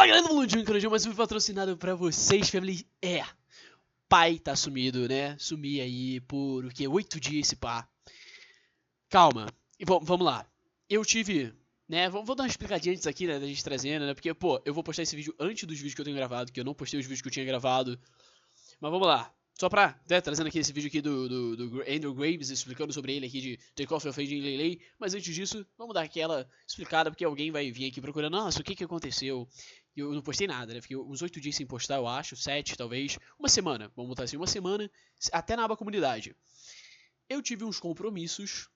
Fala galera do Mundinho, Canudinho, mais um vídeo patrocinado pra vocês, family. Pai tá sumido, né? Sumi aí por, o quê? 8 dias esse pá. Calma, e vamos lá. Eu tive, né, vou dar uma explicadinha antes aqui, né, da gente trazendo, né? Porque, pô, eu vou postar esse vídeo antes dos vídeos que eu tenho gravado, que eu não postei os vídeos que eu tinha gravado. Mas vamos lá. Só pra, né, trazendo aqui esse vídeo aqui do Andrew Graves, explicando sobre ele aqui de Takeoff of Aging Lele. Mas antes disso, vamos dar aquela explicada, porque alguém vai vir aqui procurando, nossa, o que aconteceu? Eu não postei nada, né? Fiquei uns 8 dias sem postar, eu acho, 7 talvez. Uma semana, vamos botar assim, uma semana, até na aba comunidade. Eu tive uns compromissos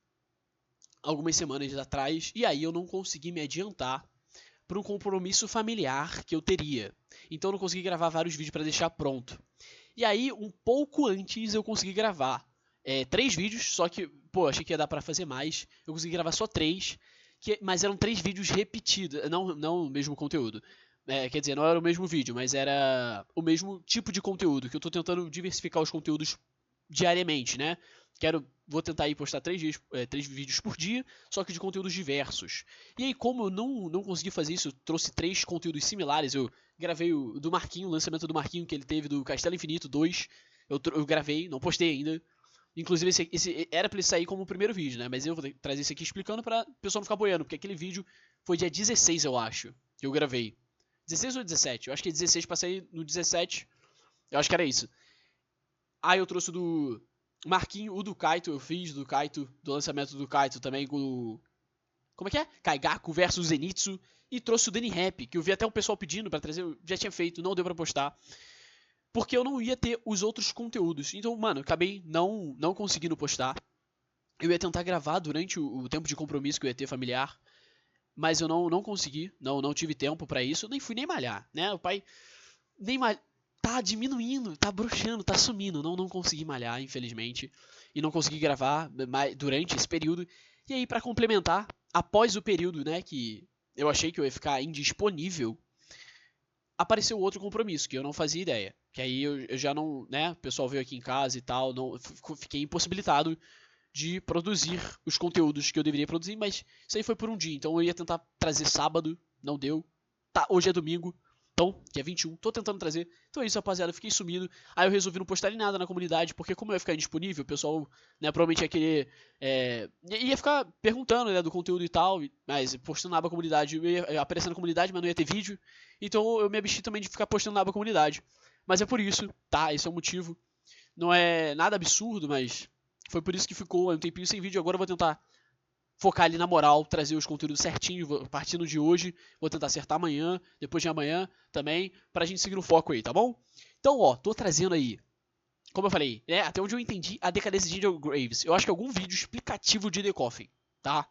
algumas semanas atrás, e aí eu não consegui me adiantar para um compromisso familiar que eu teria. Então eu não consegui gravar vários vídeos para deixar pronto. E aí, um pouco antes, eu consegui gravar 3 vídeos, só que, pô, achei que ia dar pra fazer mais. Eu consegui gravar só 3, mas eram 3 vídeos repetidos, não o mesmo conteúdo. Quer dizer, não era o mesmo vídeo, mas era o mesmo tipo de conteúdo, que eu tô tentando diversificar os conteúdos diariamente, né? Vou tentar aí postar 3 vídeos por dia, só que de conteúdos diversos. E aí, como eu não consegui fazer isso, eu trouxe 3 conteúdos similares. Eu gravei o do Marquinho, o lançamento do Marquinho que ele teve do Castelo Infinito 2. Eu gravei, não postei ainda. Inclusive, esse era pra ele sair como o primeiro vídeo, né? Mas eu vou trazer esse aqui explicando pra pessoa não ficar boiando, porque aquele vídeo foi dia 16, eu acho, que eu gravei. 16 ou 17? Eu acho que é 16 pra sair no 17. Eu acho que era isso. Aí eu trouxe do Marquinho, o do Kaito, eu fiz do Kaito, do lançamento do Kaito também com o... Como é que é? Kaigaku versus Zenitsu. E trouxe o Danny Rap, que eu vi até o pessoal pedindo pra trazer, eu já tinha feito, não deu pra postar. Porque eu não ia ter os outros conteúdos. Então, mano, acabei não conseguindo postar. Eu ia tentar gravar durante o tempo de compromisso que eu ia ter familiar. Mas eu não consegui, não tive tempo pra isso. Nem fui nem malhar, né? O pai nem malhar. Tá diminuindo, tá broxando, tá sumindo. Não consegui malhar, infelizmente. E não consegui gravar durante esse período. E aí, pra complementar, após o período, né, que eu achei que eu ia ficar indisponível, apareceu outro compromisso, que eu não fazia ideia. Que aí eu já não, né, o pessoal veio aqui em casa e tal, fiquei impossibilitado de produzir os conteúdos que eu deveria produzir, mas isso aí foi por um dia. Então eu ia tentar trazer sábado, não deu. Tá, hoje é domingo. Então, dia 21, tô tentando trazer. Então é isso, rapaziada, eu fiquei sumido. Aí eu resolvi não postar nada na comunidade, porque como eu ia ficar indisponível, o pessoal, né, provavelmente ia querer... ia ficar perguntando, né, do conteúdo e tal, mas postando na aba comunidade, eu ia aparecer na comunidade, mas não ia ter vídeo. Então eu me absti também de ficar postando na aba comunidade. Mas é por isso, tá? Esse é o motivo. Não é nada absurdo, mas foi por isso que ficou um tempinho sem vídeo. Agora eu vou tentar focar ali na moral, trazer os conteúdos certinho, partindo de hoje, vou tentar acertar amanhã, depois de amanhã também, pra gente seguir no foco aí, tá bom? Então, ó, tô trazendo aí, como eu falei, né, até onde eu entendi a decadência de Angel Graves. Eu acho que é algum vídeo explicativo de The Coffin, tá?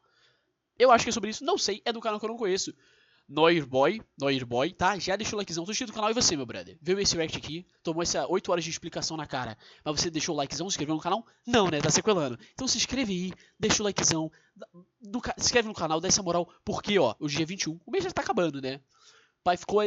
Eu acho que é sobre isso, não sei, é do canal que eu não conheço. Noirboy, tá? Já deixou o likezão, tô inscrito no canal e você, meu brother? Viu esse react aqui, tomou essa 8 horas de explicação na cara, mas você deixou o likezão, se inscreveu no canal? Não, né? Tá sequelando. Então se inscreve aí, deixa o likezão, se inscreve no canal, dá essa moral, porque, ó, hoje é 21, o mês já tá acabando, né? Pai ficou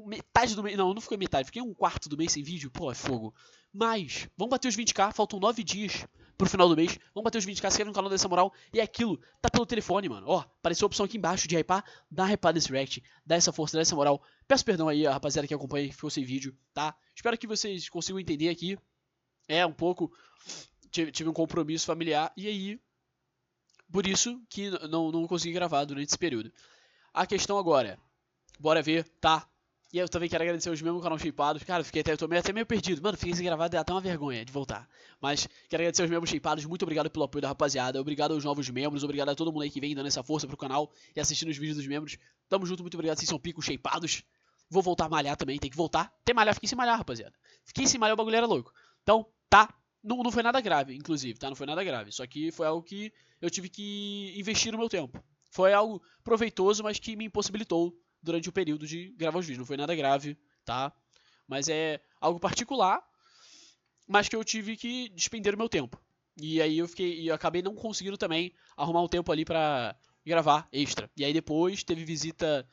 metade do mês, não ficou metade, fiquei um quarto do mês sem vídeo, pô, é fogo. Mas, vamos bater os 20k, faltam 9 dias pro final do mês, vamos bater os 20k, se inscreve no canal dessa moral, e é aquilo, tá pelo telefone, mano, ó, apareceu a opção aqui embaixo de hypar, dá uma hypada nesse react, dá essa força, dá essa moral, peço perdão aí a rapaziada que acompanha, que ficou sem vídeo, tá? Espero que vocês consigam entender aqui, um pouco, tive um compromisso familiar, e aí, por isso que não consegui gravar durante esse período. A questão agora, bora ver, tá? E eu também quero agradecer os mesmos canal shapeados. Cara, eu tô até meio perdido. Mano, fiquei sem gravar, dá até uma vergonha de voltar. Mas quero agradecer os mesmos shapeados. Muito obrigado pelo apoio da rapaziada. Obrigado aos novos membros. Obrigado a todo mundo aí que vem dando essa força pro canal e assistindo os vídeos dos membros. Tamo junto, muito obrigado. Vocês são picos shapeados. Vou voltar a malhar também, tem que voltar. Tem malhar, fiquei sem malhar, rapaziada. Fiquei sem malhar, o bagulho era louco. Então, tá. Não foi nada grave, inclusive, tá? Não foi nada grave. Só que foi algo que eu tive que investir no meu tempo. Foi algo proveitoso, mas que me impossibilitou durante o período de gravar os vídeos. Não foi nada grave, tá? Mas é algo particular, mas que eu tive que despender o meu tempo. E aí eu acabei não conseguindo também arrumar um tempo ali pra gravar extra. E aí depois teve visita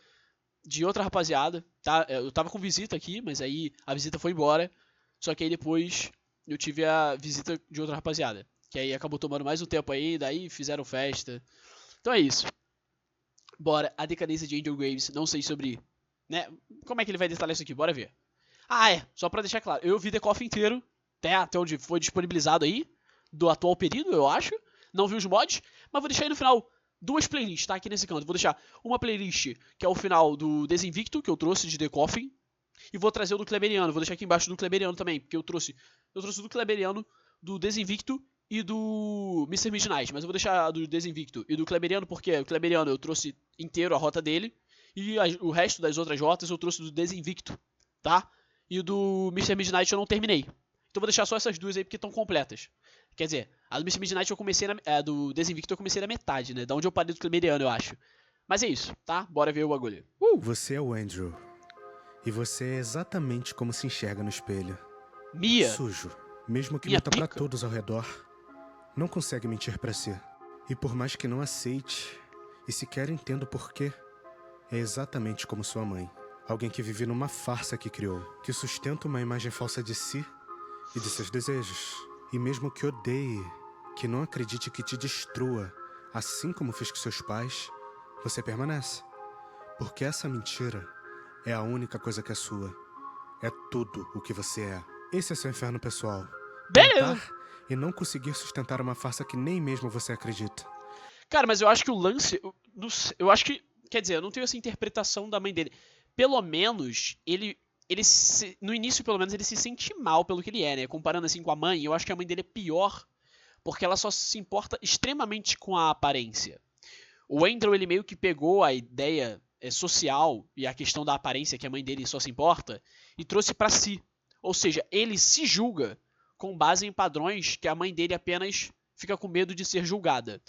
de outra rapaziada, tá? Eu tava com visita aqui, mas aí a visita foi embora. Só que aí depois eu tive a visita de outra rapaziada. Que aí acabou tomando mais um tempo aí, daí fizeram festa. Então é isso. Bora, a decadência de Angel Graves, não sei sobre né? Como é que ele vai detalhar isso aqui? Bora ver. Ah, só pra deixar claro. Eu vi The Coffin inteiro, até onde foi disponibilizado aí, do atual período, eu acho. Não vi os mods, mas vou deixar aí no final 2 playlists, tá? Aqui nesse canto. Vou deixar uma playlist, que é o final do Desinvicto, que eu trouxe de The Coffin, e vou trazer o do Kleberiano. Vou deixar aqui embaixo do Kleberiano também, porque eu trouxe do Kleberiano, do Desinvicto e do Mr. Midnight. Mas eu vou deixar do Desinvicto e do Kleberiano, porque o Kleberiano eu trouxe inteiro a rota dele, e o resto das outras rotas eu trouxe do Desinvicto, tá? E o do Mr. Midnight eu não terminei. Então vou deixar só essas duas aí porque estão completas. Quer dizer, a do Mr. Midnight eu comecei do Desinvicto eu comecei na metade, né? Da onde eu parei do Kleberiano, eu acho. Mas é isso, tá? Bora ver o bagulho. Você é o Andrew. E você é exatamente como se enxerga no espelho. Mia. Sujo. Mesmo que Minha minta pra pica. todos ao redor, não consegue mentir pra si. E por mais que não aceite, e sequer entenda o porquê, é exatamente como sua mãe. Alguém que vive numa farsa que criou, que sustenta uma imagem falsa de si e de seus desejos. E mesmo que odeie, que não acredite que te destrua, assim como fez com seus pais, você permanece. Porque essa mentira é a única coisa que é sua. É tudo o que você é. Esse é seu inferno pessoal. Beleza. Tentar e não conseguir sustentar uma farsa que nem mesmo você acredita. Cara, mas eu acho que o lance... Eu acho que... Quer dizer, eu não tenho essa interpretação da mãe dele. Pelo menos, no início, pelo menos, ele se sente mal pelo que ele é, né? Comparando assim com a mãe, eu acho que a mãe dele é pior, porque ela só se importa extremamente com a aparência. O Andrew, ele meio que pegou a ideia social e a questão da aparência que a mãe dele só se importa e trouxe pra si. Ou seja, ele se julga com base em padrões que a mãe dele apenas fica com medo de ser julgada.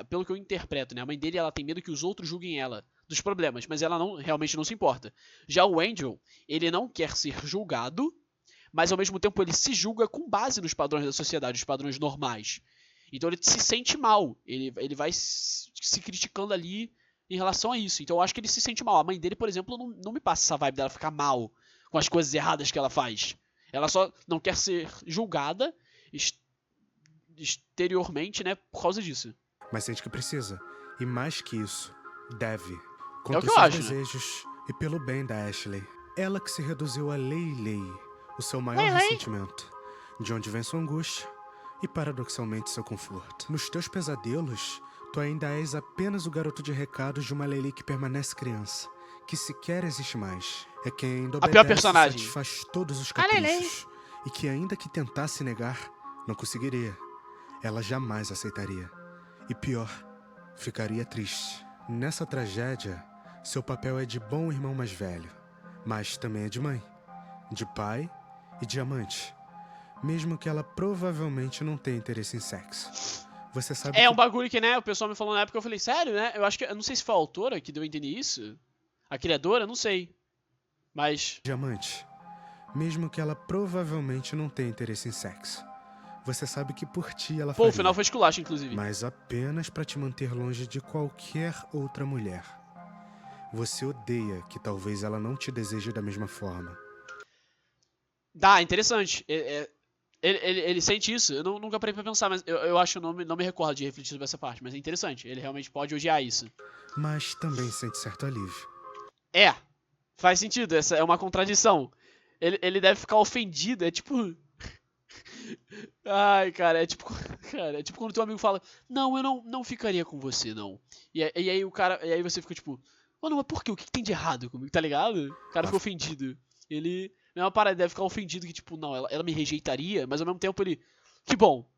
Pelo que eu interpreto, né? A mãe dele ela tem medo que os outros julguem ela dos problemas, mas ela realmente não se importa. Já o Andrew, ele não quer ser julgado, mas ao mesmo tempo ele se julga com base nos padrões da sociedade, os padrões normais. Então ele se sente mal, ele vai se criticando ali em relação a isso. Então eu acho que ele se sente mal. A mãe dele, por exemplo, não me passa essa vibe dela ficar mal com as coisas erradas que ela faz. Ela só não quer ser julgada exteriormente, né, por causa disso. Mas sente que precisa. E mais que isso, deve. É o Contra que os eu seus acho, né? desejos e pelo bem da Ashley. Ela que se reduziu a Lei, o seu maior ressentimento. De onde vem sua angústia e, paradoxalmente, seu conforto. Nos teus pesadelos, tu ainda és apenas o garoto de recados de uma Lei que permanece criança, que sequer existe mais. É quem ainda A pior obedece e personagem. satisfaz todos os caprichos. E que ainda que tentasse negar, não conseguiria. Ela jamais aceitaria. E pior, ficaria triste. Nessa tragédia, seu papel é de bom irmão mais velho, mas também é de mãe, de pai e de amante. Mesmo que ela provavelmente não tenha interesse em sexo. Você sabe É que... um bagulho que, né, o pessoal me falou na época, eu falei, sério, né? Eu acho que, eu não sei se foi a autora que deu a entender isso, a criadora, não sei. Mas... Diamante, mesmo que ela provavelmente não tenha interesse em sexo. Você sabe que por ti ela faria. Pô, o final foi esculacho, inclusive. Mas apenas pra te manter longe de qualquer outra mulher. Você odeia que talvez ela não te deseje da mesma forma. Dá, interessante. Ele sente isso. Eu nunca parei pra pensar, mas eu acho que eu não me recordo de refletir sobre essa parte. Mas é interessante. Ele realmente pode odiar isso. Mas também sente certo alívio. É, faz sentido. Essa é uma contradição. Ele deve ficar ofendido. É tipo... Ai, cara, é tipo... Cara, é tipo quando teu amigo fala, não, eu não ficaria com você, não. E aí o cara... E aí você fica tipo... Mano, mas por quê? O que tem de errado comigo, tá ligado? O cara fica ofendido. Ele... Mesma parada, deve ficar ofendido que, tipo, não, ela me rejeitaria, mas ao mesmo tempo ele... Que bom.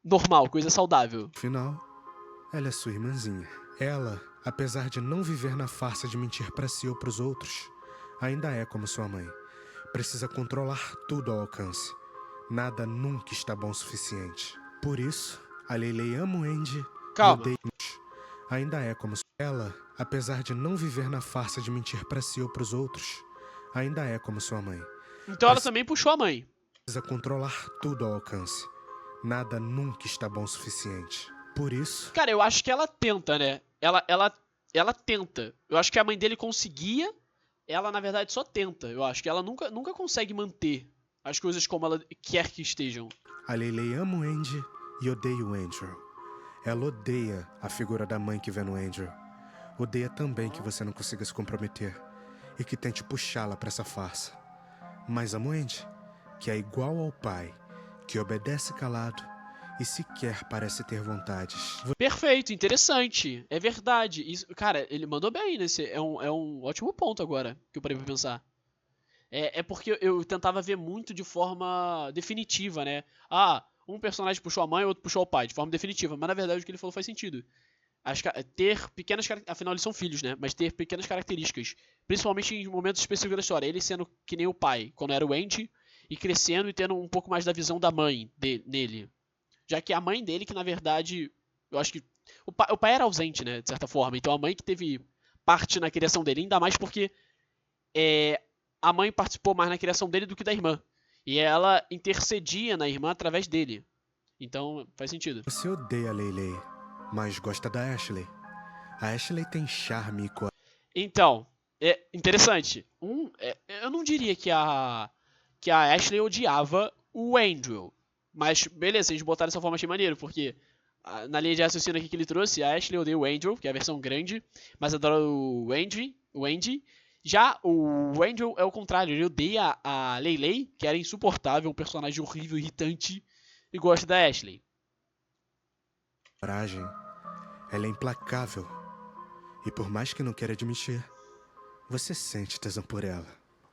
Normal, coisa saudável. Afinal, ela é sua irmãzinha. Ela, apesar de não viver na farsa de mentir pra si ou pros outros, ainda é como sua mãe. Precisa controlar tudo ao alcance. Nada nunca está bom o suficiente. Por isso, a Leilei ama o Andy Calma. e odeia o... Ainda é como ela, apesar de não viver na farsa de mentir pra si ou pros outros, ainda é como sua mãe. Então ela também puxou a mãe. Precisa controlar tudo ao alcance. Nada nunca está bom o suficiente. Por isso... Cara, eu acho que ela tenta, né? Ela tenta. Eu acho que a mãe dele conseguia. Ela, na verdade, só tenta. Eu acho que ela nunca consegue manter as coisas como ela quer que estejam. A Leilei ama o Andy e odeia o Andrew. Ela odeia a figura da mãe que vê no Andrew. Odeia também que você não consiga se comprometer. e que tente puxá-la para essa farsa. Mas amo Andy, que é igual ao pai, que obedece calado e sequer parece ter vontades. Perfeito, interessante. É verdade. Isso, cara, ele mandou bem nesse. É um ótimo ponto agora que eu parei pra pensar. É porque eu tentava ver muito de forma definitiva, né? Ah, um personagem puxou a mãe, outro puxou o pai, de forma definitiva. Mas na verdade o que ele falou faz sentido. Ter pequenas características. Afinal, eles são filhos, né? Mas ter pequenas características. Principalmente em momentos específicos da história. Ele sendo que nem o pai, quando era o Andy, e crescendo e tendo um pouco mais da visão da mãe nele. Já que a mãe dele, que na verdade. Eu acho que. O pai era ausente, né? De certa forma. Então a mãe que teve parte na criação dele. Ainda mais porque a mãe participou mais na criação dele do que da irmã. E ela intercedia na irmã através dele. Então faz sentido. Você odeia a Leyley, mas gosta da Ashley. A Ashley tem charme e Então, é interessante. Eu não diria que a Ashley odiava o Andrew. Mas, beleza, eles botaram dessa forma, achei maneiro, porque na linha de raciocínio aqui que ele trouxe, a Ashley odeia o Andrew, que é a versão grande, mas adora o Andy. Já o Andrew é o contrário, ele odeia a Leyley, que era insuportável, um personagem horrível, irritante, e gosta da Ashley. coragem. Ela é implacável. E por mais que não queira admitir, você sente tesão por ela.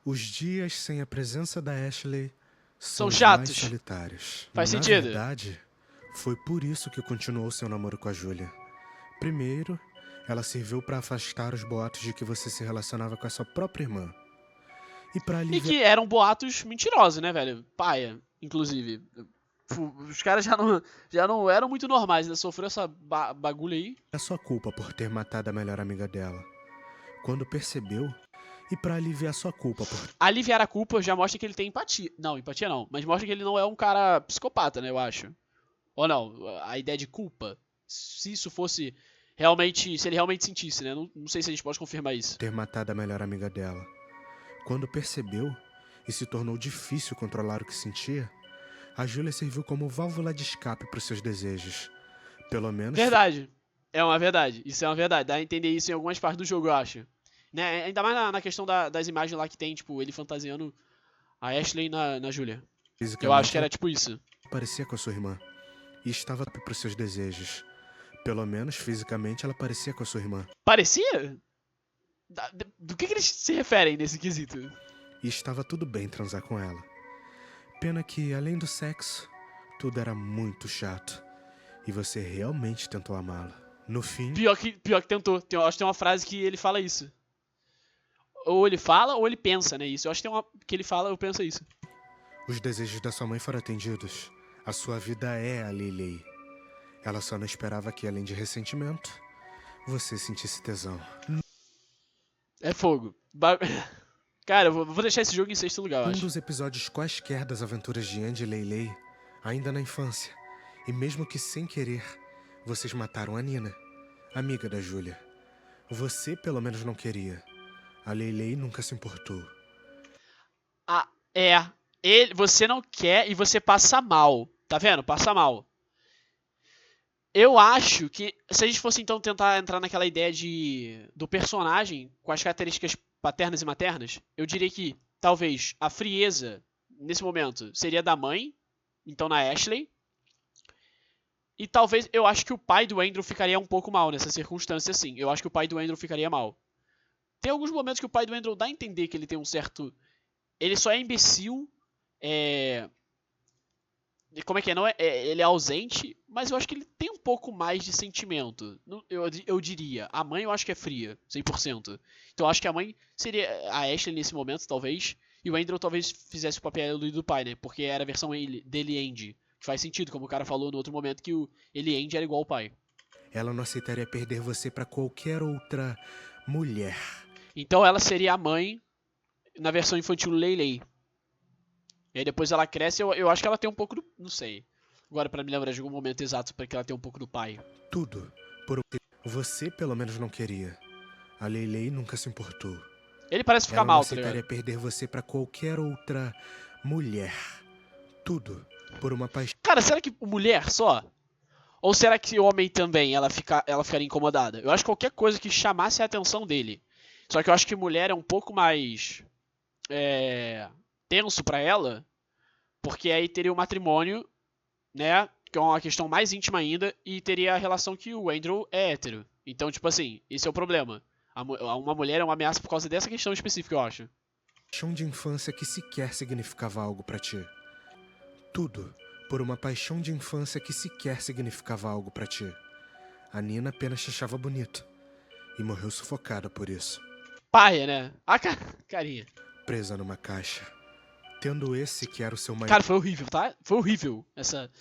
Os dias sem a presença da Ashley São os chatos. mais solitários. Faz Na sentido. verdade, foi por isso que continuou seu namoro com a Julia. Primeiro, ela serviu para afastar os boatos de que você se relacionava com a sua própria irmã. E para E aliviar que eram boatos mentirosos, né, velho? Paia, inclusive. Os caras já não eram muito normais, ainda sofreu essa bagulho aí. a sua culpa por ter matado a melhor amiga dela. Quando percebeu, e para aliviar sua culpa por Aliviar a culpa já mostra que ele tem empatia. Não, empatia não. Mas mostra que ele não é um cara psicopata, né, eu acho. Ou não, a ideia de culpa. Se isso fosse realmente. Se ele realmente sentisse, né? Não sei se a gente pode confirmar isso. ter matado a melhor amiga dela. Quando percebeu e se tornou difícil controlar o que sentia, a Julia serviu como válvula de escape para os seus desejos. Pelo menos Verdade. É uma verdade. Isso é uma verdade. Dá a entender isso em algumas partes do jogo, eu acho. Né? Ainda mais na questão das imagens lá que tem, tipo, ele fantasiando a Ashley na Julia. Eu acho que era tipo isso. ela parecia com a sua irmã e estava para os seus desejos. Pelo menos fisicamente ela parecia com a sua irmã. Parecia? Do que eles se referem nesse quesito? E estava tudo bem transar com ela. Pena que, além do sexo, tudo era muito chato. E você realmente tentou amá-la. No fim, Pior que tentou. Acho que tem uma frase que ele fala isso. Ou ele fala ou ele pensa, né? Isso. Eu acho que tem uma que ele fala ou pensa isso. os desejos da sua mãe foram atendidos. A sua vida é a Leyley. Ela só não esperava que, além de ressentimento, você sentisse tesão. É fogo. Cara, eu vou deixar esse jogo em sexto lugar, eu Um acho. dos episódios quaisquer das aventuras de Andy e Leyley, ainda na infância, e mesmo que sem querer, vocês mataram a Nina, amiga da Julia. Você pelo menos não queria. A Leyley nunca se importou. Ah, você não quer e você passa mal. Tá vendo? Passa mal. Eu acho que se a gente fosse então tentar entrar naquela ideia do personagem com as características paternas e maternas, eu diria que talvez a frieza nesse momento seria da mãe, então na Ashley. E talvez eu acho que o pai do Andrew ficaria um pouco mal nessa circunstância, assim. Eu acho que o pai do Andrew ficaria mal. Tem alguns momentos que o pai do Andrew dá a entender que ele tem um certo. Ele só é imbecil. Como é que é? Não é? Ele é ausente, mas eu acho que ele tem um pouco mais de sentimento. Eu diria. A mãe eu acho que é fria, 100%. Então eu acho que a mãe seria a Ashley nesse momento, talvez. E o Andrew talvez fizesse o papel do pai, né? Porque era a versão dele Andy. Que faz sentido, como o cara falou no outro momento, que ele Andy era igual ao pai. Ela não aceitaria perder você pra qualquer outra mulher. Então ela seria a mãe na versão infantil Leyley. E aí depois ela cresce, eu acho que ela tem um pouco do. Não sei. Agora pra me lembrar de algum momento exato pra que ela tenha um pouco do pai. Tudo. Por você pelo menos não queria. A Leyley nunca se importou. Ele parece ficar Ela não mal, tá ligado? aceitaria perder você pra qualquer outra mulher. Tudo. Por uma paixão. Cara, será que mulher só? Ou será que homem também ela ficaria incomodada? Eu acho que qualquer coisa que chamasse a atenção dele. Só que eu acho que mulher é um pouco mais tenso pra ela, porque aí teria o matrimônio, né? Que é uma questão mais íntima ainda, e teria a relação que o Andrew é hétero. Então, tipo assim, esse é o problema. Uma mulher é uma ameaça por causa dessa questão específica, eu acho. Paixão de infância que sequer significava algo pra ti. Tudo por uma paixão de infância que sequer significava algo pra ti. A Nina apenas te achava bonito e morreu sufocada por isso. Paia, né? A carinha. Presa numa caixa, tendo esse que era o seu maior... Cara, foi horrível, tá? Foi horrível. Essa.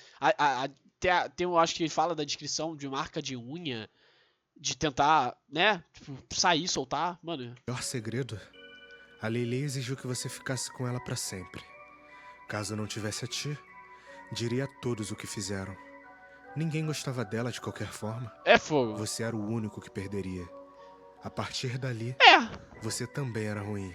Eu acho que ele fala da descrição de marca de unha, de tentar, né? Tipo, sair, soltar. Mano. maior segredo. A Leilei exigiu que você ficasse com ela pra sempre. Caso não tivesse a ti, diria a todos o que fizeram. Ninguém gostava dela de qualquer forma. É fogo. Você era o único que perderia. A partir dali, você também era ruim.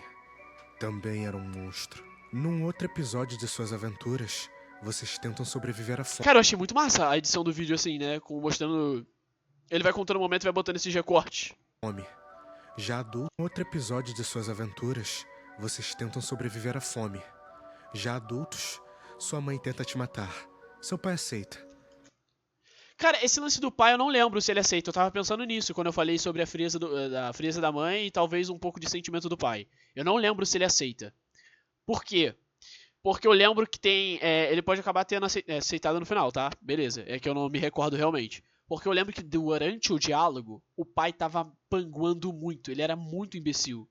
Também era um monstro. Num outro episódio de suas aventuras, vocês tentam sobreviver à fome. Cara, eu achei muito massa a edição do vídeo assim, né? Mostrando. Ele vai contando o momento e vai botando esses recortes. Já adulto, em outro episódio de suas aventuras, vocês tentam sobreviver à fome. Já adultos, sua mãe tenta te matar. Seu pai aceita. Cara, esse lance do pai eu não lembro se ele aceita. Eu tava pensando nisso quando eu falei sobre a frieza da mãe e talvez um pouco de sentimento do pai. Eu não lembro se ele aceita. Por quê? Porque eu lembro que tem. Ele pode acabar tendo aceitado no final, tá? Beleza. É que eu não me recordo realmente. Porque eu lembro que durante o diálogo, o pai tava panguando muito. Ele era muito imbecil.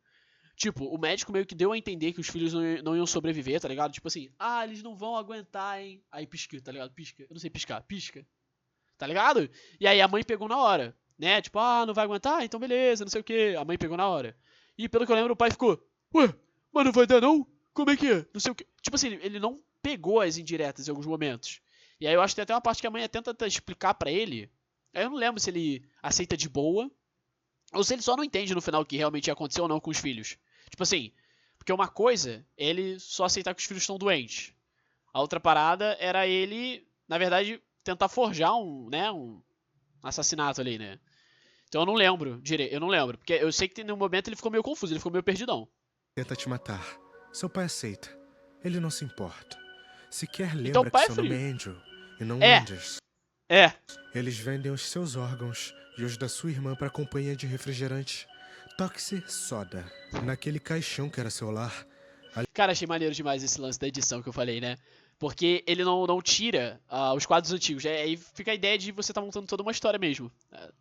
Tipo, o médico meio que deu a entender que os filhos não iam sobreviver, tá ligado? Tipo assim, eles não vão aguentar, hein? Aí pisca, tá ligado? Pisca. Eu não sei piscar. Pisca. Tá ligado? E aí a mãe pegou na hora, né? Tipo, não vai aguentar? Então beleza, não sei o que. A mãe pegou na hora. E pelo que eu lembro, o pai ficou, ué, mas não vai dar não? Como é que é? Não sei o que. Tipo assim, ele não pegou as indiretas em alguns momentos. E aí eu acho que tem até uma parte que a mãe tenta explicar pra ele. Aí eu não lembro se ele aceita de boa, ou se ele só não entende no final o que realmente aconteceu ou não com os filhos. Tipo assim, porque uma coisa é ele só aceitar que os filhos estão doentes. A outra parada era ele, na verdade, tentar forjar um assassinato ali, né? Então eu não lembro direito, eu não lembro. Porque eu sei que no momento ele ficou meio confuso, ele ficou meio perdidão. Tenta te matar. Seu pai aceita. Ele não se importa. Sequer Então o lembra pai que é seu nome frio. é Andrew e não É. Anders. É. Eles vendem os seus órgãos e os da sua irmã para a companhia de refrigerante Toxi Soda. Naquele caixão que era seu lar. Cara, achei maneiro demais esse lance da edição que eu falei, né? Porque ele não tira os quadros antigos. Aí fica a ideia de você tá montando toda uma história mesmo.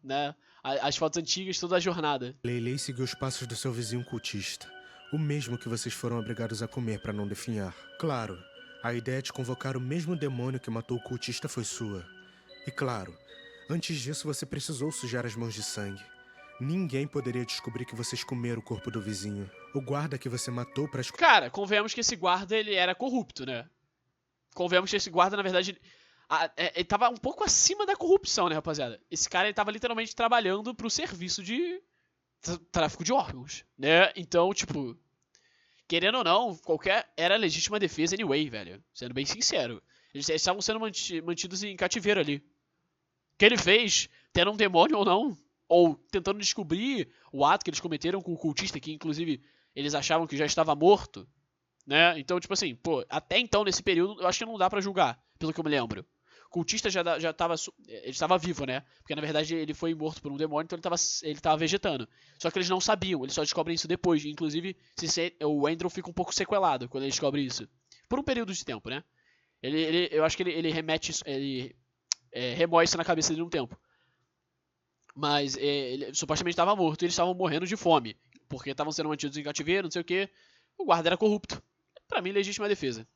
Né? As fotos antigas, toda a jornada. Leilei seguiu os passos do seu vizinho cultista. O mesmo que vocês foram obrigados a comer para não definhar. Claro, a ideia de convocar o mesmo demônio que matou o cultista foi sua. E claro, antes disso você precisou sujar as mãos de sangue. Ninguém poderia descobrir que vocês comeram o corpo do vizinho. O guarda que você matou para... Cara, convenhamos que esse guarda, ele era corrupto, né? Convenhamos que esse guarda, na verdade, ele tava um pouco acima da corrupção, né, rapaziada? Esse cara, ele tava literalmente trabalhando pro serviço de tráfico de órgãos, né? Então, tipo, querendo ou não, era legítima defesa anyway, velho. Sendo bem sincero. Eles estavam sendo mantidos em cativeiro ali. O que ele fez, tendo um demônio ou não, ou tentando descobrir o ato que eles cometeram com o cultista, que inclusive eles achavam que já estava morto, né? Então, tipo assim, pô, até então, nesse período, eu acho que não dá pra julgar, pelo que eu me lembro. O cultista já tava. Ele estava vivo, né? Porque na verdade ele foi morto por um demônio, então ele tava vegetando. Só que eles não sabiam, eles só descobrem isso depois. Inclusive, o Andrew fica um pouco sequelado quando ele descobre isso. Por um período de tempo, né? Eu acho que ele remete isso. Ele remói isso na cabeça dele um tempo. Mas ele supostamente estava morto e eles estavam morrendo de fome. Porque estavam sendo mantidos em cativeiro, não sei o que. O guarda era corrupto. Pra mim, legítima defesa.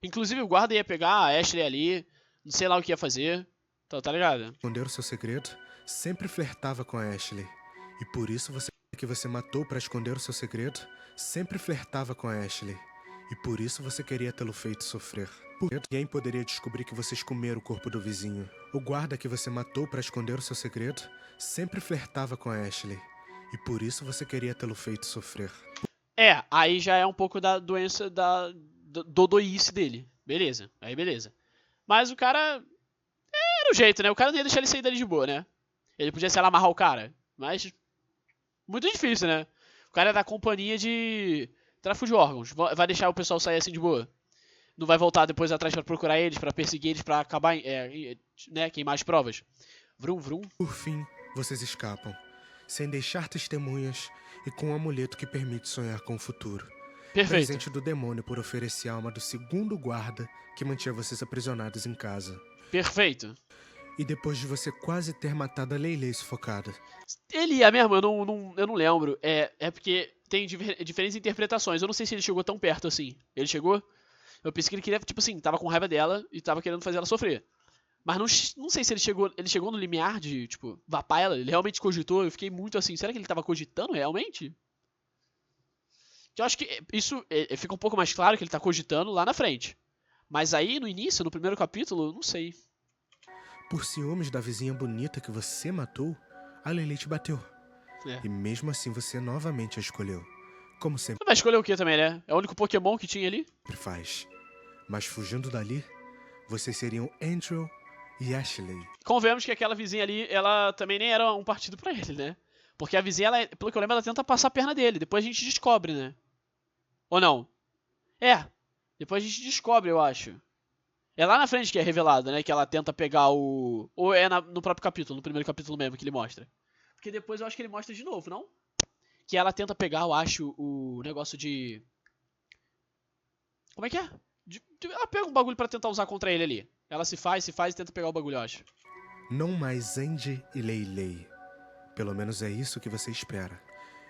Inclusive, o guarda ia pegar a Ashley ali, não sei lá o que ia fazer. Tá ligado? Esconder o seu segredo, sempre flertava com a Ashley. E por isso você matou para esconder o seu segredo, sempre flertava com a Ashley. E por isso você queria tê-lo feito sofrer. Ninguém poderia descobrir que vocês comeram o corpo do vizinho. O guarda que você matou para esconder o seu segredo, sempre flertava com a Ashley. E por isso você queria tê-lo feito sofrer. Aí já é um pouco da doença do doice dele. Beleza, aí beleza. Mas o cara era o jeito, né? O cara não ia deixar ele sair dali de boa, né? Ele podia, sei lá, amarrar o cara. Mas muito difícil, né? O cara é da companhia de tráfico de órgãos. Vai deixar o pessoal sair assim de boa. Não vai voltar depois atrás pra procurar eles, pra perseguir eles, pra acabar, né, queimar as provas. Vrum, vrum. Por fim, vocês escapam, sem deixar testemunhas e com um amuleto que permite sonhar com o futuro. Perfeito. Presente do demônio por oferecer a alma do segundo guarda que mantinha vocês aprisionados em casa. Perfeito. E depois de você quase ter matado a Leilei sufocada. Ele ia mesmo, eu não lembro. É porque tem diferentes interpretações. Eu não sei se ele chegou tão perto assim. Ele chegou? Eu pensei que ele queria, tipo assim, tava com raiva dela e tava querendo fazer ela sofrer. Mas não sei se ele chegou no limiar de, tipo, vapar ela. Ele realmente cogitou. Eu fiquei muito assim, será que ele tava cogitando realmente? Que eu acho que isso fica um pouco mais claro que ele tá cogitando lá na frente. Mas aí, no início, no primeiro capítulo, não sei. Por ciúmes da vizinha bonita que você matou, a Leilei te bateu. É. E mesmo assim você novamente a escolheu. Como sempre Vai escolher o que também, né? É o único Pokémon que tinha ali. faz. Mas fugindo dali, vocês seriam Andrew e Ashley. Convenhamos que aquela vizinha ali, ela também nem era um partido pra ele, né? Porque a vizinha, ela, pelo que eu lembro, ela tenta passar a perna dele. Depois a gente descobre, né? Ou não? É. Depois a gente descobre, eu acho. É lá na frente que é revelado, né? Que ela tenta pegar o... Ou é no próprio capítulo, no primeiro capítulo mesmo que ele mostra. Porque depois eu acho que ele mostra de novo, não? Que ela tenta pegar, eu acho, o negócio de... Como é que é? Ela pega um bagulho pra tentar usar contra ele ali. Ela se faz e tenta pegar o bagulho, eu acho. Não mais Andy e Leilei. Pelo menos é isso que você espera.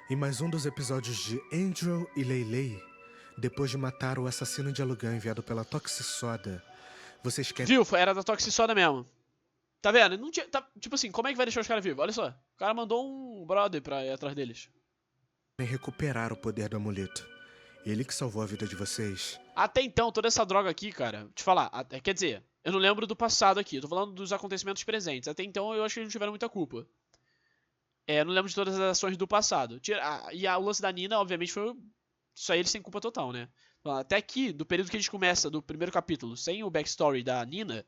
Em mais um dos episódios de Andrew e Leilei, depois de matar o assassino de aluguel enviado pela Toxisoda, vocês querem Viu? Era da Toxisoda mesmo. Tá vendo? Não tinha, tipo assim, como é que vai deixar os caras vivos? Olha só. O cara mandou um brother pra ir atrás deles. recuperar o poder do amuleto. Ele que salvou a vida de vocês. Até então, toda essa droga aqui, cara, te falar, quer dizer, eu não lembro do passado aqui, eu tô falando dos acontecimentos presentes. Até então eu acho que eles não tiveram muita culpa. Eu não lembro de todas as ações do passado. E o lance da Nina, obviamente, foi. Isso aí eles têm culpa total, né? Até aqui, do período que a gente começa, do primeiro capítulo, sem o backstory da Nina,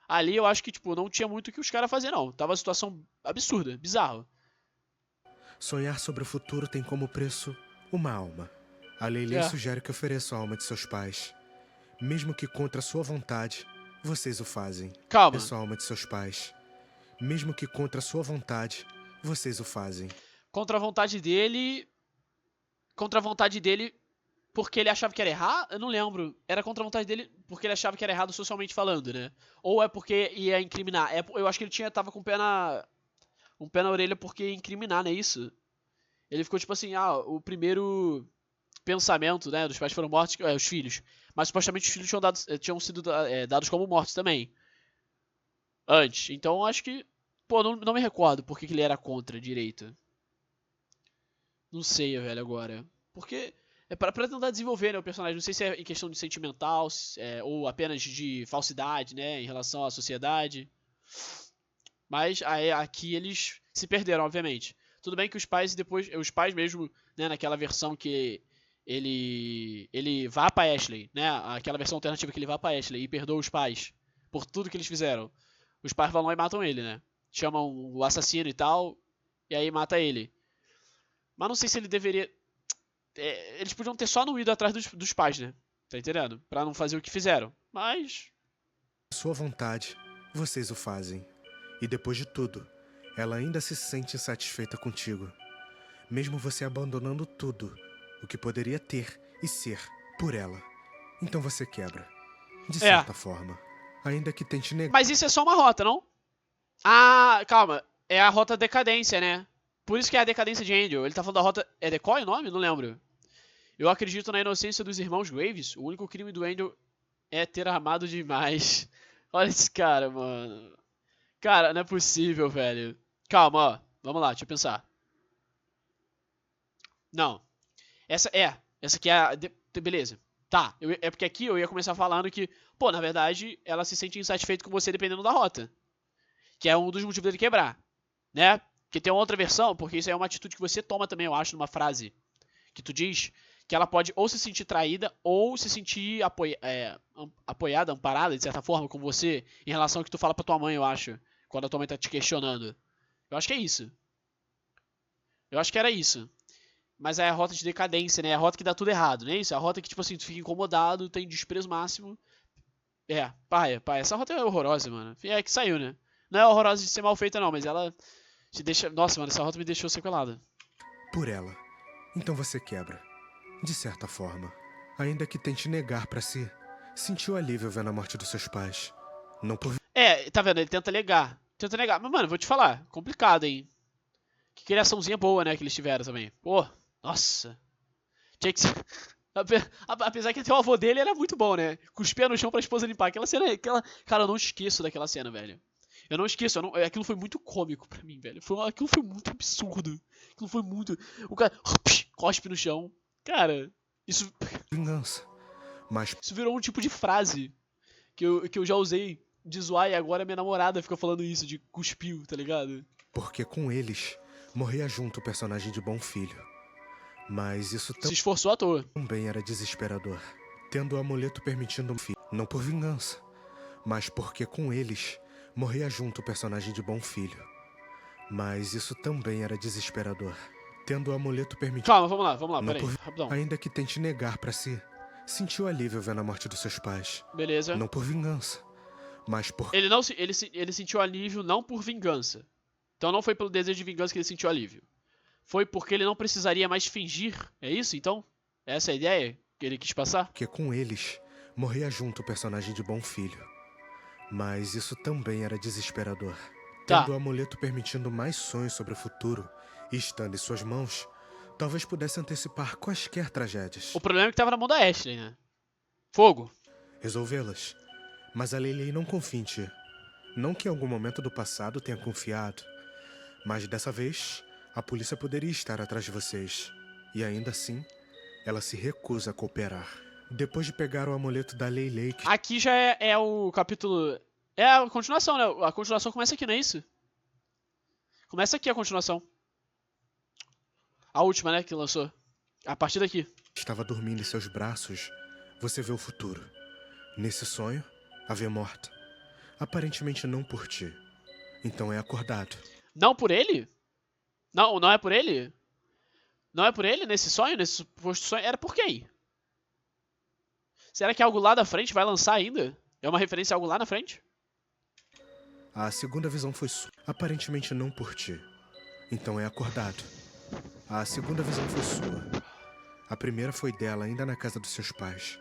ali eu acho que, tipo, não tinha muito o que os caras fazer, não. Tava uma situação absurda, bizarro. Sonhar sobre o futuro tem como preço uma alma. A Leilei sugere que ofereça a alma de seus pais. Mesmo que contra sua vontade, vocês o fazem. Calma. Ofereça a alma de seus pais. Mesmo que contra sua vontade, vocês o fazem. Contra a vontade dele. Contra a vontade dele porque ele achava que era errado? Eu não lembro. Era contra a vontade dele porque ele achava que era errado socialmente falando, né? Ou é porque ia incriminar? Eu acho que ele tava com um pé na orelha porque ia incriminar, não é isso? Ele ficou tipo assim, o primeiro pensamento, né, dos pais foram mortos, os filhos. Mas supostamente os filhos tinham sido dados como mortos também. Antes. Então acho que... Pô, não me recordo porque que ele era contra direito. Não sei, velho, agora. Porque é pra tentar desenvolver, né, o personagem. Não sei se é em questão de sentimental, ou apenas de falsidade, né, em relação à sociedade. Mas aqui eles se perderam, obviamente. Tudo bem que os pais depois... Os pais mesmo, né, naquela versão que ele vá pra Ashley, né, aquela versão alternativa que ele vá pra Ashley e perdoa os pais por tudo que eles fizeram. Os pais vão lá e matam ele, né. Chamam o assassino e tal, e aí mata ele. Mas não sei se ele deveria... eles podiam ter só não ido atrás dos pais, né? Tá entendendo? Pra não fazer o que fizeram. Mas... Sua vontade, vocês o fazem. E depois de tudo, ela ainda se sente insatisfeita contigo. Mesmo você abandonando tudo, o que poderia ter e ser por ela. Então você quebra. De certa forma. Ainda que tente negar. Mas isso é só uma rota, não? Ah, calma. É a rota decadência, né? Por isso que é a decadência de Angel. Ele tá falando da rota... É Decoy o nome? Não lembro. Eu acredito na inocência dos irmãos Graves. O único crime do Angel é ter amado demais. Olha esse cara, mano. Cara, não é possível, velho. Calma, ó. Vamos lá, deixa eu pensar. Não. Essa aqui é a... Beleza. Tá. É porque aqui eu ia começar falando que... Pô, na verdade, ela se sente insatisfeita com você dependendo da rota. Que é um dos motivos dele quebrar. Né? Que tem uma outra versão, porque isso é uma atitude que você toma também, eu acho, numa frase. Que tu diz que ela pode ou se sentir traída ou se sentir apoiada, amparada, de certa forma, com você, em relação ao que tu fala pra tua mãe, eu acho. Quando a tua mãe tá te questionando. Eu acho que é isso. Eu acho que era isso. mas é a rota de decadência, né? É a rota que dá tudo errado, não é isso? É a rota que, tipo assim, tu fica incomodado, tem desprezo máximo. Paia. Essa rota é horrorosa, mano. É que saiu, né? Não é horrorosa de ser mal feita, não, mas ela te deixa... Nossa, mano, essa rota me deixou sequelada. Por ela. Então você quebra. De certa forma. Ainda que tente negar pra si, sentiu alívio vendo a morte dos seus pais. Não por Tá vendo? Ele tenta negar. Tenta negar. Mas, mano, vou te falar. Complicado, hein? Que criaçãozinha boa, né, que eles tiveram também. Pô, nossa. Tinha que ser... Apesar que até o avô dele era muito bom, né? Cuspia no chão pra esposa limpar. Aquela cena, cara, eu não esqueço daquela cena, velho. Eu não esqueço, aquilo foi muito cômico pra mim, velho. Aquilo foi muito absurdo. Aquilo foi muito... O cara cospe no chão. Cara, isso vingança. Mas isso virou um tipo de frase que eu já usei de zoar e agora minha namorada fica falando isso, de cuspiu, tá ligado? porque com eles, morria junto o personagem de Bom Filho. Mas isso Se esforçou à toa. também era desesperador. Tendo o amuleto permitindo um filho, não por vingança, mas porque com eles, morria junto o personagem de Bom Filho. Mas isso também era desesperador. Tendo o amuleto permitindo... Calma, vamos lá, não peraí, rapidão. Ainda que tente negar pra si, sentiu alívio vendo a morte dos seus pais. Beleza. Não por vingança, mas por... Ele sentiu alívio não por vingança. Então não foi pelo desejo de vingança que ele sentiu alívio. Foi porque ele não precisaria mais fingir. É isso, então? Essa é a ideia que ele quis passar? Porque com eles, morria junto o personagem de Bom Filho. Mas isso também era desesperador. Tá. Tendo o amuleto permitindo mais sonhos sobre o futuro e estando em suas mãos, talvez pudesse antecipar quaisquer tragédias. O problema é que tava na mão da Ashley, né? Fogo. Resolvê-las. Mas a Leilei não confia em ti. Não que em algum momento do passado tenha confiado, mas dessa vez, a polícia poderia estar atrás de vocês. E ainda assim, ela se recusa a cooperar. Depois de pegar o amuleto da Leilei que... Aqui já é o capítulo... É a continuação, né? A continuação começa aqui, não é isso? Começa aqui a continuação. A última, né, que lançou. A partir daqui. estava dormindo em seus braços, você vê o futuro. Nesse sonho, a vê morta. Aparentemente não por ti. Então é acordado. Não por ele? Não é por ele? Não é por ele nesse sonho? Nesse suposto sonho? Era por quem? Será que algo lá da frente vai lançar ainda? É uma referência a algo lá na frente? A segunda visão foi sua. Aparentemente não por ti. Então é acordado. A segunda visão foi sua. A primeira foi dela ainda na casa dos seus pais.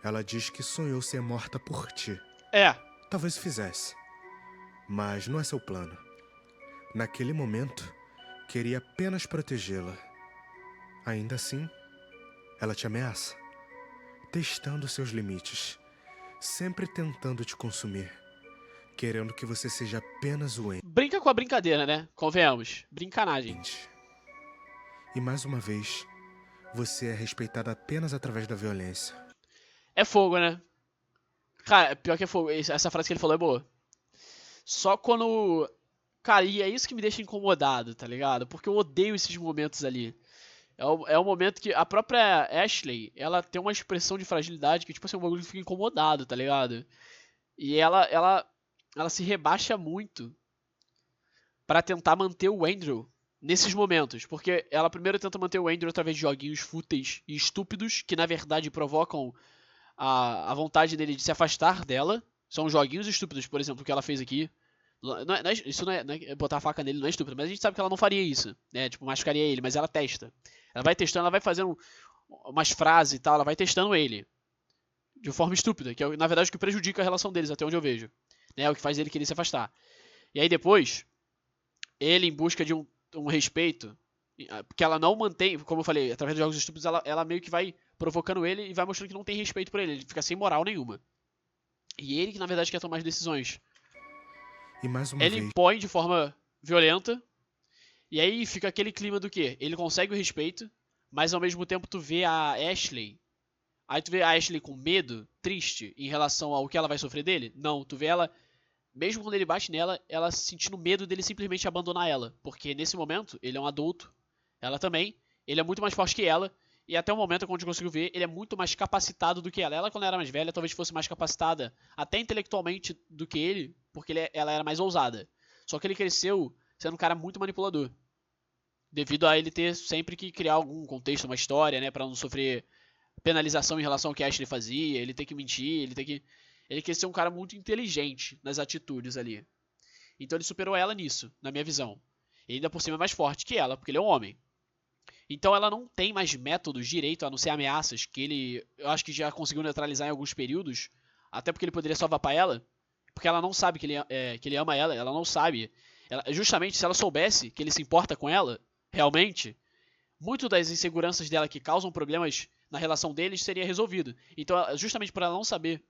Ela diz que sonhou ser morta por ti. É. Talvez fizesse. Mas não é seu plano. Naquele momento, queria apenas protegê-la. Ainda assim, ela te ameaça, testando seus limites, sempre tentando te consumir, querendo que você seja apenas o Brinca com a brincadeira, né? Convenhamos. Brincanagem. ente. E mais uma vez, você é respeitada apenas através da violência. É fogo, né? Cara, pior que é fogo. Essa frase que ele falou é boa. Só quando... Cara, e é isso que me deixa incomodado, tá ligado? Porque eu odeio esses momentos ali. É o momento que a própria Ashley, ela tem uma expressão de fragilidade que, tipo assim, um bagulho que fica incomodado, tá ligado? E ela se rebaixa muito pra tentar manter o Andrew nesses momentos. Porque ela primeiro tenta manter o Andrew através de joguinhos fúteis e estúpidos, que na verdade provocam a vontade dele de se afastar dela. São joguinhos estúpidos, por exemplo, o que ela fez aqui. Isso não é botar a faca nele, não é estúpido, mas a gente sabe que ela não faria isso, né? Tipo, machucaria ele, mas ela testa. Ela vai testando, ela vai fazendo umas frases e tal, ela vai testando ele. De forma estúpida, que é na verdade o que prejudica a relação deles, até onde eu vejo. Né? É o que faz ele querer se afastar. E aí depois, ele em busca de um respeito, porque ela não mantém, como eu falei, através dos jogos estúpidos, ela meio que vai provocando ele e vai mostrando que não tem respeito por ele. Ele fica sem moral nenhuma. E ele que na verdade quer tomar as decisões. E mais uma Ele vez, impõe de forma violenta. E aí fica aquele clima do quê? Ele consegue o respeito, mas ao mesmo tempo tu vê a Ashley. Aí tu vê a Ashley com medo, triste, em relação ao que ela vai sofrer dele? Não, tu vê ela, mesmo quando ele bate nela, ela sentindo medo dele simplesmente abandonar ela. Porque nesse momento, ele é um adulto, ela também, ele é muito mais forte que ela, e até o momento, quando eu consigo ver, ele é muito mais capacitado do que ela. Ela, quando era mais velha, talvez fosse mais capacitada, até intelectualmente, do que ele, porque ela era mais ousada. Só que ele cresceu sendo um cara muito manipulador. devido a ele ter sempre que criar algum contexto, uma história, né, para não sofrer penalização em relação ao que Ashley fazia, ele ter que mentir, ele quer ser um cara muito inteligente nas atitudes ali. Então ele superou ela nisso, na minha visão. E ainda por cima é mais forte que ela, porque ele é um homem. Então ela não tem mais métodos direito a não ser ameaças, que ele, eu acho que já conseguiu neutralizar em alguns períodos, até porque ele poderia só vapar ela, porque ela não sabe que ele ama ela, ela não sabe. Justamente se ela soubesse que ele se importa com ela, realmente, muito das inseguranças dela que causam problemas na relação deles seria resolvido. Então, justamente por ela não saber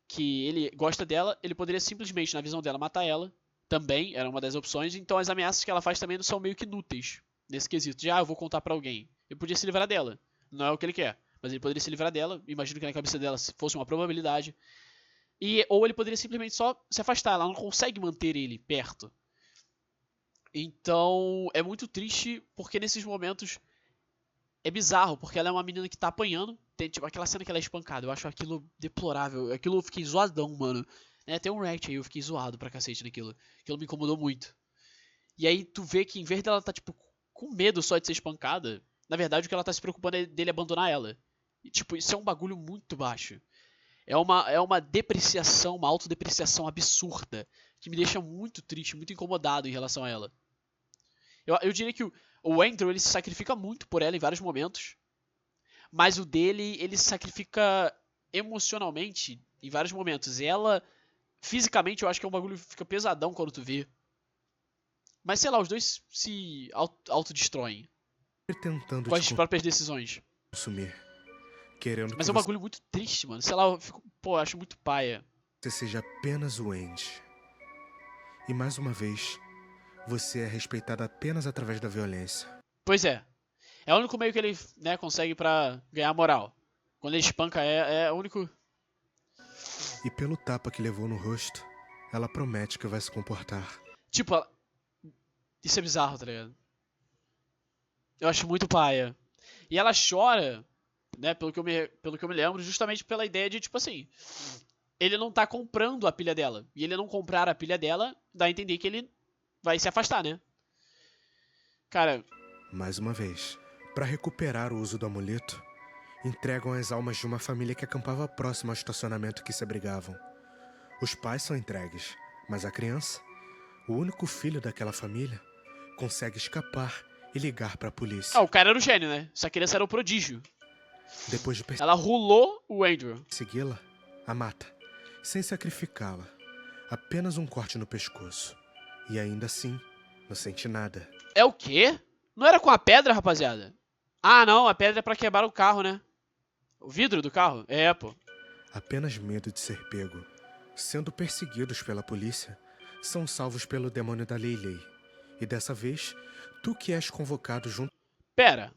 que ele gosta dela, ele poderia simplesmente, na visão dela, matar ela. Também era uma das opções. Então, as ameaças que ela faz também são meio que inúteis nesse quesito. De, eu vou contar pra alguém. Ele podia se livrar dela. Não é o que ele quer. Mas ele poderia se livrar dela. Imagino que na cabeça dela fosse uma probabilidade. Ou ele poderia simplesmente só se afastar. Ela não consegue manter ele perto. Então, é muito triste porque nesses momentos é bizarro, porque ela é uma menina que tá apanhando. Tem tipo aquela cena que ela é espancada. Eu acho aquilo deplorável. Aquilo eu fiquei zoadão, mano. Tem um react aí, eu fiquei zoado pra cacete naquilo. Aquilo me incomodou muito. E aí tu vê que em vez dela tá tipo com medo só de ser espancada, na verdade o que ela tá se preocupando é dele abandonar ela. E tipo, isso é um bagulho muito baixo. É uma depreciação, uma autodepreciação absurda. Que me deixa muito triste, muito incomodado em relação a ela. Eu diria que o Andrew ele se sacrifica muito por ela em vários momentos. Mas o dele, ele se sacrifica emocionalmente em vários momentos. E ela, fisicamente, eu acho que é um bagulho que fica pesadão quando tu vê. Mas sei lá, os dois se autodestroem Tentando com te as próprias decisões. consumir, querendo Mas que é um bagulho muito triste, mano. Sei lá, eu acho muito paia. você seja apenas o Andy. E mais uma vez, você é respeitado apenas através da violência. Pois é. É o único meio que ele, né, consegue pra ganhar moral. Quando ele espanca, é o único. E pelo tapa que levou no rosto, ela promete que vai se comportar. Tipo, isso é bizarro, tá ligado? Eu acho muito paia. E ela chora, né, pelo que eu me lembro, justamente pela ideia de, tipo assim, ele não tá comprando a pilha dela. E ele não comprar a pilha dela, dá a entender que ele vai se afastar, né? Cara, Mais uma vez, para recuperar o uso do amuleto, entregam as almas de uma família que acampava próximo ao estacionamento que se abrigavam. Os pais são entregues, mas a criança, o único filho daquela família, consegue escapar e ligar para a polícia. o cara era o gênio, né? Essa criança era o prodígio. Depois de Ela rulou o Andrew. persegui-la, a mata, sem sacrificá-la. Apenas um corte no pescoço. E ainda assim, não sente nada. É o quê? Não era com a pedra, rapaziada? Ah, não, a pedra é pra quebrar o carro, né? O vidro do carro? É, pô. Apenas medo de ser pego. Sendo perseguidos pela polícia, são salvos pelo demônio da Lei Lei. E dessa vez, tu que és convocado junto... Pera.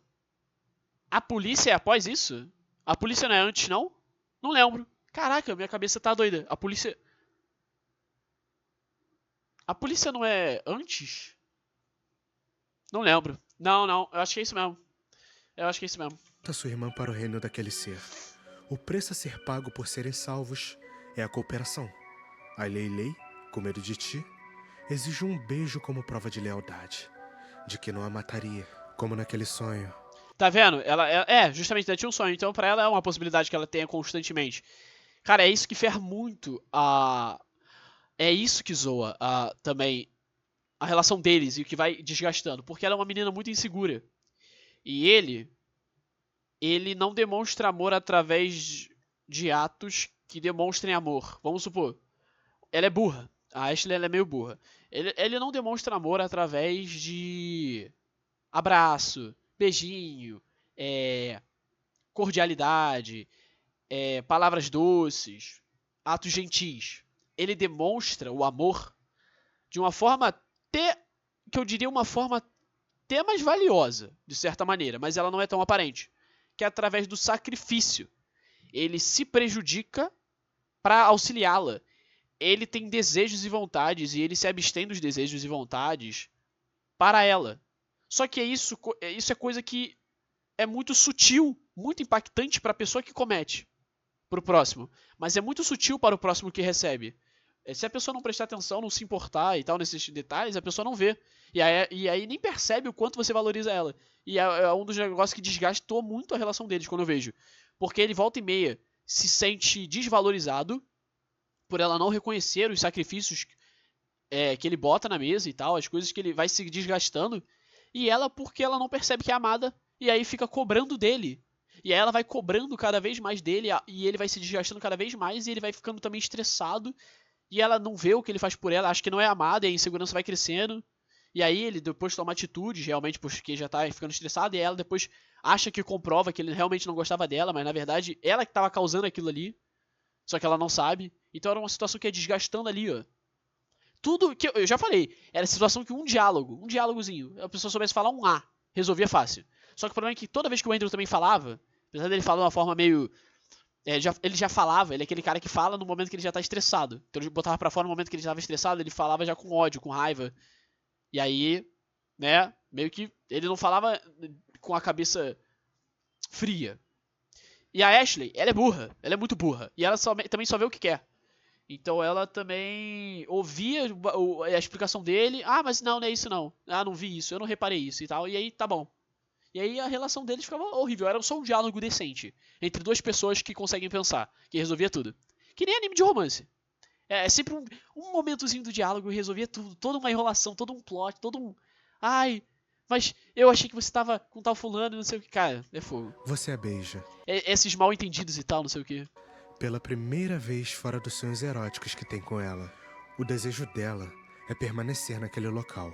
A polícia é após isso? A polícia não é antes, não? Não lembro. Caraca, minha cabeça tá doida. A polícia... A polícia não é antes? Não lembro. Não, eu acho que é isso mesmo. Eu acho que é isso mesmo. sua irmã para o reino daquele ser. O preço a ser pago por serem salvos é a cooperação. A Lei Lei, com medo de ti, exige um beijo como prova de lealdade. De que não a mataria, como naquele sonho. Tá vendo? Justamente, ela tinha um sonho. Então pra ela é uma possibilidade que ela tenha constantemente. Cara, é isso que ferra muito a... É isso que zoa também a relação deles e o que vai desgastando. Porque ela é uma menina muito insegura. E ele não demonstra amor através de atos que demonstrem amor. Vamos supor, ela é burra. A Ashley ela é meio burra. Ele não demonstra amor através de abraço, beijinho, cordialidade, palavras doces, atos gentis. Ele demonstra o amor de uma forma até, que eu diria uma forma até mais valiosa, de certa maneira, mas ela não é tão aparente, que é através do sacrifício. Ele se prejudica para auxiliá-la. Ele tem desejos e vontades e ele se abstém dos desejos e vontades para ela. Só que isso é coisa que é muito sutil, muito impactante para a pessoa que comete, para o próximo, mas é muito sutil para o próximo que recebe. Se a pessoa não prestar atenção, não se importar e tal, nesses detalhes, a pessoa não vê. E aí nem percebe o quanto você valoriza ela. E é um dos negócios que desgastou muito a relação deles, quando eu vejo. Porque ele volta e meia se sente desvalorizado por ela não reconhecer os sacrifícios que ele bota na mesa e tal, as coisas que ele vai se desgastando. E ela porque ela não percebe que é amada, e aí fica cobrando dele. E aí ela vai cobrando cada vez mais dele, e ele vai se desgastando cada vez mais, e ele vai ficando também estressado. E ela não vê o que ele faz por ela, acha que não é amada, e a insegurança vai crescendo. E aí ele depois toma atitudes, realmente, porque já tá ficando estressado, e ela depois acha que comprova que ele realmente não gostava dela, mas na verdade ela que tava causando aquilo ali. Só que ela não sabe. Então era uma situação que ia desgastando ali, ó. Tudo que eu já falei, era situação que um diálogozinho, a pessoa soubesse falar um A, resolvia fácil. Só que o problema é que toda vez que o Andrew também falava, apesar dele falar de uma forma meio ele já falava, ele é aquele cara que fala no momento que ele já tá estressado. Então ele botava pra fora no momento que ele tava estressado, ele falava já com ódio, com raiva. E aí, né, meio que ele não falava com a cabeça fria. E a Ashley, ela é burra, ela é muito burra. E ela também só vê o que quer. Então ela também ouvia a explicação dele. Ah, mas não é isso não. Ah, não vi isso, eu não reparei isso e tal. E aí, tá bom. E aí a relação deles ficava horrível. Era só um diálogo decente entre duas pessoas que conseguem pensar, que resolvia tudo. Que nem anime de romance. É sempre um momentozinho do diálogo e resolvia tudo. Toda uma enrolação, todo um plot, todo um... Ai, mas eu achei que você tava com tal fulano e não sei o que. Cara, é fogo. Você a beija. Esses mal entendidos e tal, não sei o que. Pela primeira vez fora dos sonhos eróticos que tem com ela. O desejo dela é permanecer naquele local.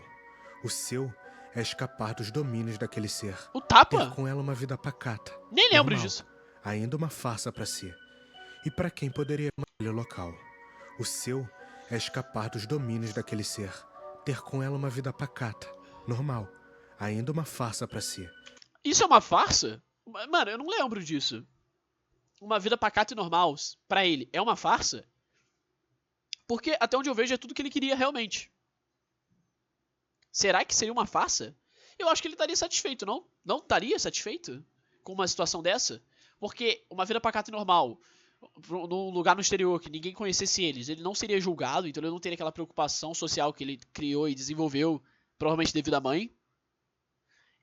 O seu é escapar dos domínios daquele ser. O tapa? Ter com ela uma vida pacata. Nem lembro normal, disso. Ainda uma farsa pra si. E pra quem poderia naquele local? O seu é escapar dos domínios daquele ser. Ter com ela uma vida pacata. Normal. Ainda uma farsa pra si. Isso é uma farsa? Mano, eu não lembro disso. Uma vida pacata e normal, pra ele, é uma farsa? Porque até onde eu vejo é tudo que ele queria realmente. Será que seria uma farsa? Eu acho que ele estaria satisfeito, não? Não estaria satisfeito com uma situação dessa? Porque uma vida pacata e normal, num lugar no exterior que ninguém conhecesse eles, ele não seria julgado, então ele não teria aquela preocupação social que ele criou e desenvolveu, provavelmente devido à mãe.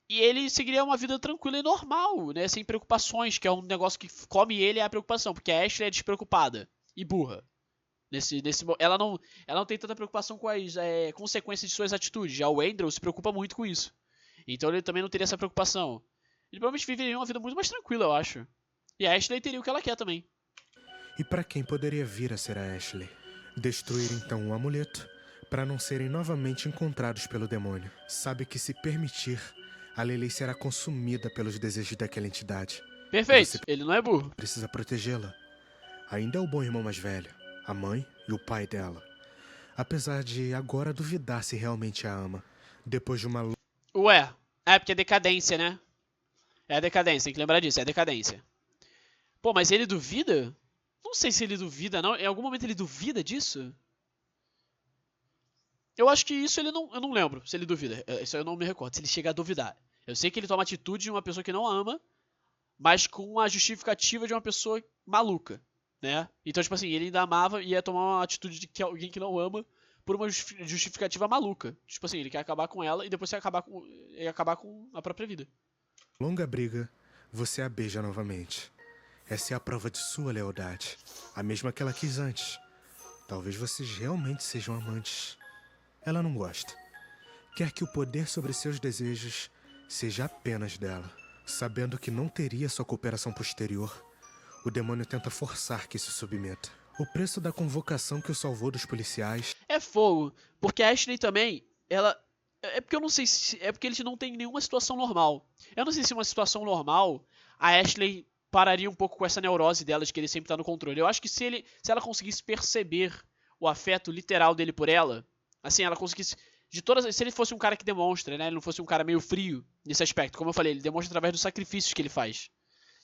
E ele seguiria uma vida tranquila e normal, né? Sem preocupações, que é um negócio que come ele é a preocupação, porque a Ashley é despreocupada e burra. Ela não tem tanta preocupação com as consequências de suas atitudes. Já o Andrew se preocupa muito com isso. Então ele também não teria essa preocupação. Ele provavelmente viveria uma vida muito mais tranquila, eu acho. E a Ashley teria o que ela quer também. E para quem poderia vir a ser a Ashley? Destruir então o amuleto, para não serem novamente encontrados pelo demônio. Sabe que se permitir, a Lily será consumida pelos desejos daquela entidade. Perfeito, ele não é burro. Precisa protegê-la. Ainda é o bom irmão mais velho, a mãe e o pai dela. Apesar de agora duvidar se realmente a ama. Depois de uma... Ué, porque é decadência, né? É a decadência, tem que lembrar disso, é a decadência. Pô, mas ele duvida? Não sei se ele duvida, não. Em algum momento ele duvida disso? Eu acho que isso ele não... Eu não lembro se ele duvida. Isso eu não me recordo, se ele chega a duvidar. Eu sei que ele toma atitude de uma pessoa que não ama, mas com a justificativa de uma pessoa maluca, né? Então, tipo assim, ele ainda amava e ia tomar uma atitude de que alguém que não ama por uma justificativa maluca. Tipo assim, ele quer acabar com ela e depois ia acabar com a própria vida. Longa briga, você a beija novamente. Essa é a prova de sua lealdade. A mesma que ela quis antes. Talvez vocês realmente sejam amantes. Ela não gosta. Quer que o poder sobre seus desejos seja apenas dela. Sabendo que não teria sua cooperação posterior, o demônio tenta forçar que se submeta. O preço da convocação que o salvou dos policiais... É fogo, porque a Ashley também, ela... É porque eu não sei se... É porque eles não têm nenhuma situação normal. Eu não sei se uma situação normal, a Ashley pararia um pouco com essa neurose dela de que ele sempre tá no controle. Eu acho que se ela conseguisse perceber o afeto literal dele por ela, assim, ela conseguisse... Se ele fosse um cara que demonstra, né? Ele não fosse um cara meio frio nesse aspecto. Como eu falei, ele demonstra através dos sacrifícios que ele faz.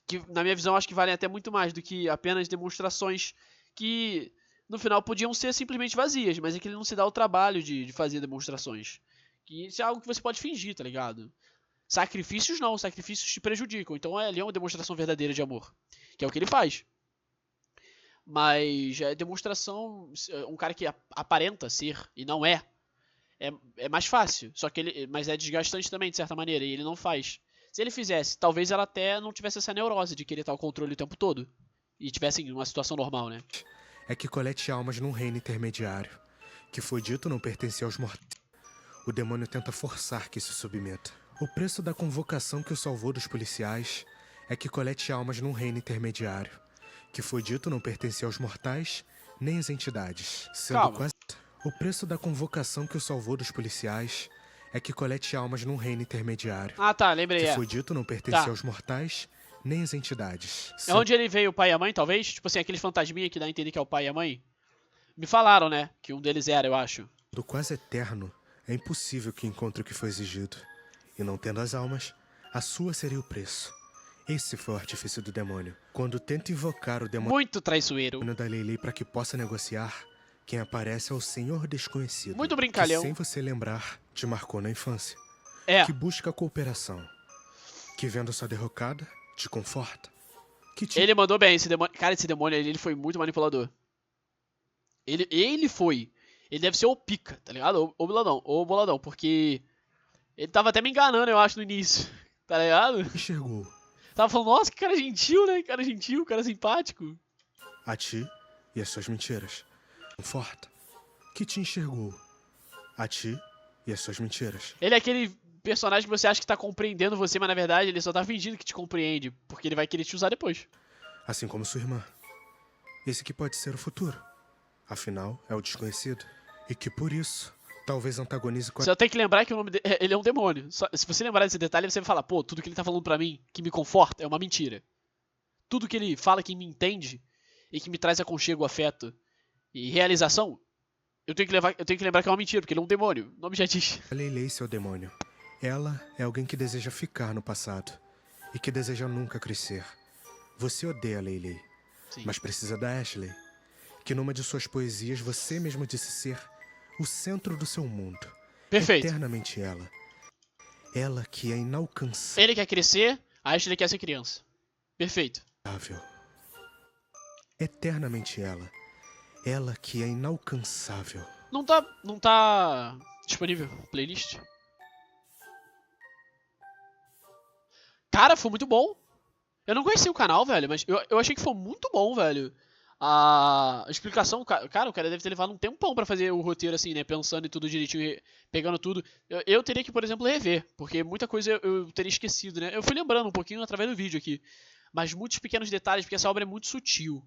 Que, na minha visão, acho que valem até muito mais do que apenas demonstrações que, no final, podiam ser simplesmente vazias. Mas é que ele não se dá o trabalho de fazer demonstrações. Que isso é algo que você pode fingir, tá ligado? Sacrifícios não, sacrifícios te prejudicam. Então ali é uma demonstração verdadeira de amor. Que é o que ele faz. Mas é demonstração, um cara que aparenta ser e não é, é mais fácil. Só que mas é desgastante também, de certa maneira, e ele não faz. Se ele fizesse, talvez ela até não tivesse essa neurose de querer estar ao controle o tempo todo. E tivesse em uma situação normal, né? É que colete almas num reino intermediário, que foi dito não pertencer aos mortais. O demônio tenta forçar que se submeta. O preço da convocação que o salvou dos policiais é que colete almas num reino intermediário, que foi dito não pertencer aos mortais nem às entidades. Sendo Calma. quase... O preço da convocação que o salvou dos policiais é que colete almas num reino intermediário, Ah, tá, lembrei. que foi dito não pertencer Tá. aos mortais nem às entidades. É onde ele veio o pai e a mãe, talvez? Tipo assim, aquele fantasminha que dá a entender que é o pai e a mãe? Me falaram, né? Que um deles era, eu acho. Do quase eterno, é impossível que encontre o que foi exigido. E não tendo as almas, a sua seria o preço. Esse foi o artifício do demônio. Quando tenta invocar o demônio Muito traiçoeiro. da Leilei para que possa negociar, quem aparece é o Senhor Desconhecido. Muito brincalhão. Que, sem você lembrar, te marcou na infância. É. Que busca a cooperação. Que, vendo sua derrocada, te conforta. Que te... Ele mandou bem, esse demônio. Cara, esse demônio ele foi muito manipulador. Ele foi. Ele deve ser o pica, tá ligado? O boladão, porque ele tava até me enganando, eu acho, no início. Tá ligado? enxergou. Tava falando, nossa, que cara gentil, né? Cara gentil, cara simpático. A ti e as suas mentiras. Conforta. Que te enxergou. A ti e as suas mentiras. Ele é aquele personagem que você acha que tá compreendendo você, mas na verdade ele só tá fingindo que te compreende, porque ele vai querer te usar depois. Assim como sua irmã. Esse que pode ser o futuro. Afinal, é o desconhecido. E que por isso, talvez antagonize com a... Você só tem que lembrar que o nome dele, ele é um demônio. Se você lembrar desse detalhe, você vai falar, pô, tudo que ele tá falando pra mim, que me conforta, é uma mentira. Tudo que ele fala que me entende e que me traz aconchego, afeto e realização, eu tenho que lembrar que é uma mentira, porque ele é um demônio. O nome já diz. A Leilei, seu demônio. Ela é alguém que deseja ficar no passado e que deseja nunca crescer. Você odeia a Leilei, Sim. mas precisa da Ashley, que numa de suas poesias você mesmo disse ser o centro do seu mundo. Perfeito. Eternamente ela. Ela que é inalcançável. Ele quer crescer, a Ashley quer ser criança. Perfeito. Eternamente ela. Ela que é inalcançável. Não tá disponível playlist? Cara, foi muito bom. Eu não conhecia o canal, velho, mas eu achei que foi muito bom, velho. A explicação, cara, o cara deve ter levado um tempão pra fazer o roteiro assim, né? Pensando em tudo direitinho, pegando tudo. Eu teria que, por exemplo, rever, porque muita coisa eu teria esquecido, né? Eu fui lembrando um pouquinho através do vídeo aqui. Mas muitos pequenos detalhes, porque essa obra é muito sutil.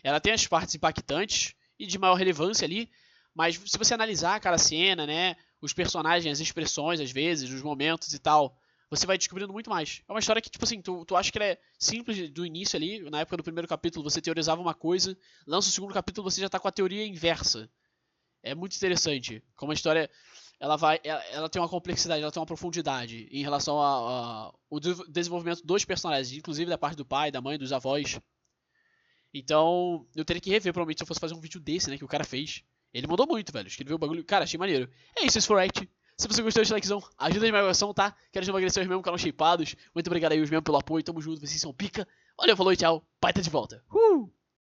Ela tem as partes impactantes e de maior relevância ali, mas se você analisar cada cena, né? Os personagens, as expressões, às vezes, os momentos e tal, você vai descobrindo muito mais. É uma história que, tipo assim, tu acha que ela é simples do início ali, na época do primeiro capítulo você teorizava uma coisa, lança o segundo capítulo você já tá com a teoria inversa. É muito interessante. Como a história, ela tem uma complexidade, ela tem uma profundidade em relação ao desenvolvimento dos personagens, inclusive da parte do pai, da mãe, dos avós. Então, eu teria que rever, provavelmente, se eu fosse fazer um vídeo desse, né, que o cara fez. Ele mandou muito, velho, escreveu o bagulho, cara, achei maneiro. É isso, React. Se você gostou, deixa o likezão, ajuda a divulgação, tá? Quero emagrecer os mesmos canal shapeados. Muito obrigado aí, os mesmos, pelo apoio, tamo junto, vocês são pica. Valeu, falou e tchau, pai tá de volta.